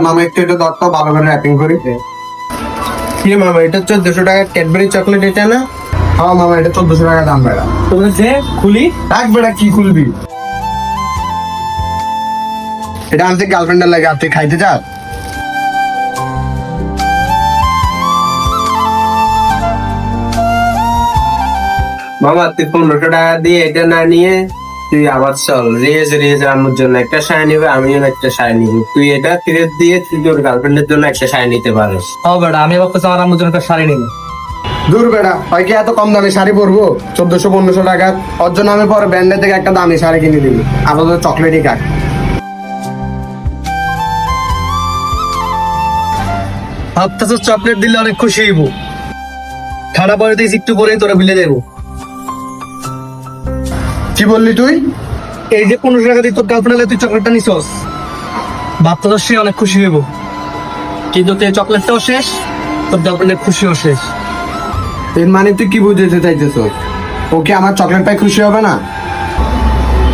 মামা একটু এটা দরটা ভালো করে র্যাপিং করি। কি মামা, এটা 1400 টাকার ক্যাডবেরি চকলেট, এটা না? হ্যাঁ মামা, এটা 1400 টাকা দাম বেড়া। তোমরা যে খুলি এক বেড়া কি খুলবি? এটা আনতে গার্লফ্রেন্ডের লাগে, আর তুই খাইতে চাস? মামা, তুই 1500 টাকা দিয়ে এটা না নিয়ে তুই আবার চল রিয়েজ আম্মুর জন্য একটা শাড়ি নিবে, আমিও একটা শাড়ি নিব। তুই এটা ফেরত দিয়ে তুই তোর গার্লফ্রেন্ডের জন্য একটা শাড়ি নিতে পারিস। ও বেটা, আমি ভাবতেছি আমার আম্মুর জন্য একটা শাড়ি নিবো। দূর বেড়া, হয় কি এত কম দামি শাড়ি পরবো? 1400-1500 টাকা। ওর জন্য আমি পরে ব্র্যান্ডের থেকে একটা দামি শাড়ি কিনে দিবি। আপাতত চকলেটই খাক। ভাবতেছ চকলেট দিলে অনেক খুশি হইব। ঠান্ডা পরে দিয়েছি, একটু পরেই তোরা বিলে দেবো। কি বললি তুই? এই যে 1500 টাকা দিয়ে তোর গার্লফ্রেন্ড তুই চকলেটটা নিছস, ভাবতেছ সে অনেক খুশি হইব, কিন্তু তুই চকলেটটাও শেষ, তোর গার্লফ্রেন্ডের খুশিও শেষ। এর মানে তুই কি বুঝাতে চাইতেছ? ওকে আমার চকলেট পাই খুশি হবে না?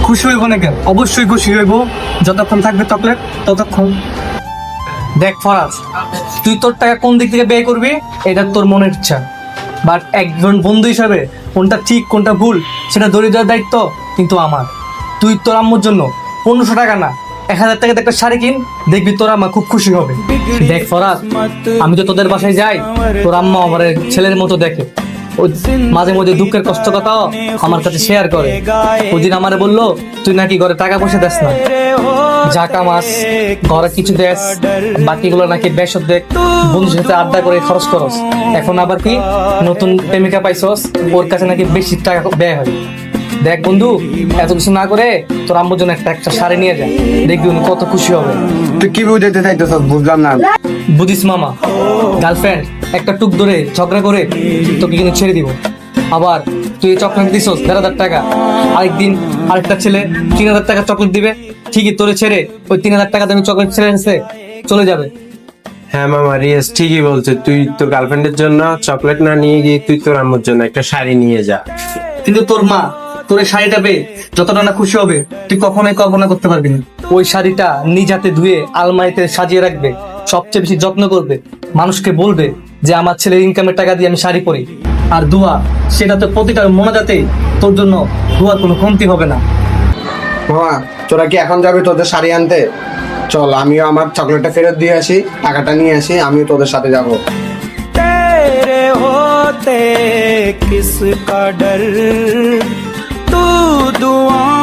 খুশি হইব না কেন? অবশ্যই খুশি হইব। যতক্ষণ থাকবে চকলেট ততক্ষণ। দেখ ফরাজ, তুই তোর টাকা কোন দিক থেকে ব্যয় করবি এটা তোর মনের ইচ্ছা, বাট একজন বন্ধু হিসাবে কোনটা ঠিক কোনটা ভুল সেটা ধরে দেওয়ার দায়িত্ব কিন্তু আমার। তুই তোর আম্মুর জন্য 1500 টাকা না 1000 টাকাতে একটা শাড়ি কিন, দেখবি তোর আম্মা খুব খুশি হবে। দেখ ফরাজ, আমি তো তোদের বাসায় যাই, তোর আম্মা আমার ছেলের মতো দেখে। ও মাঝে মধ্যে দুঃখের কষ্ট কথাও আমার কাছে শেয়ার করে। ওদিন আমারে বললো তুই নাকি ঘরে টাকা পয়সা দেস না, যা কামাস ঘরে কিছু দেস, বাকিগুলো নাকি বেসর দেখ, বন্ধুর সাথে আড্ডা করে খরচ করস। এখন আবার কি নতুন প্রেমিকা পাইছস, ওর কাছে নাকি বেশি টাকা ব্যয় হয়। দেখ বন্ধু, এত কিছু না করে তোর আম্মুর জন্য একটা শাড়ি নিয়ে যা, দেখবি উনি কত খুশি হবে। তুই কি বুঝাতে চাইতেছ? বুঝলাম না। বুঝিস মামা, গার্লফ্রেন্ড একটা টুক ধরে ঝগড়া করে তোকে কিন্তু ছেড়ে দিব। আবার তুই চকলেট দিছস 1500 টাকা, আরেকদিন আরেকটা ছেলে 3000 টাকা চকলেট দিবে, ঠিকই তোরে ছেড়ে ওই 3000 টাকা দামি চকলেট ছেড়ে এসে চলে যাবে। হ্যাঁ মামা, রিয়েজ ঠিকই বলছে। তুই তোর গার্লফ্রেন্ডের জন্য চকলেট না নিয়ে গিয়ে তুই তোর আম্মুর জন্য একটা শাড়ি নিয়ে যা। কিন্তু তোর মা তোর এই শাড়িটা পেয়ে যতটা না খুশি হবে তুই কখনোই কল্পনা করতে পারবি না। ওই শাড়িটা নিজ হাতে ধুয়ে আলমারিতে সাজিয়ে রাখবে, সবচেয়ে বেশি যত্ন করবে, মানুষকে বলবে যে আমার ছেলের ইনকামের টাকা দিয়ে আমি শাড়ি পরি। আর দোয়া, সেটা তো প্রতিটা মোনাজাতে তোর জন্য দোয়ার কোনো কমতি হবে না। মামা, তোরা কি এখন যাবি তোদের শাড়ি আনতে? চল, আমিও আমার চকলেটটা ফেরত দিয়ে আসি, টাকাটা নিয়ে আসি, আমিও তোদের সাথে যাবো। तेरे होते किसका डर, तू दुआ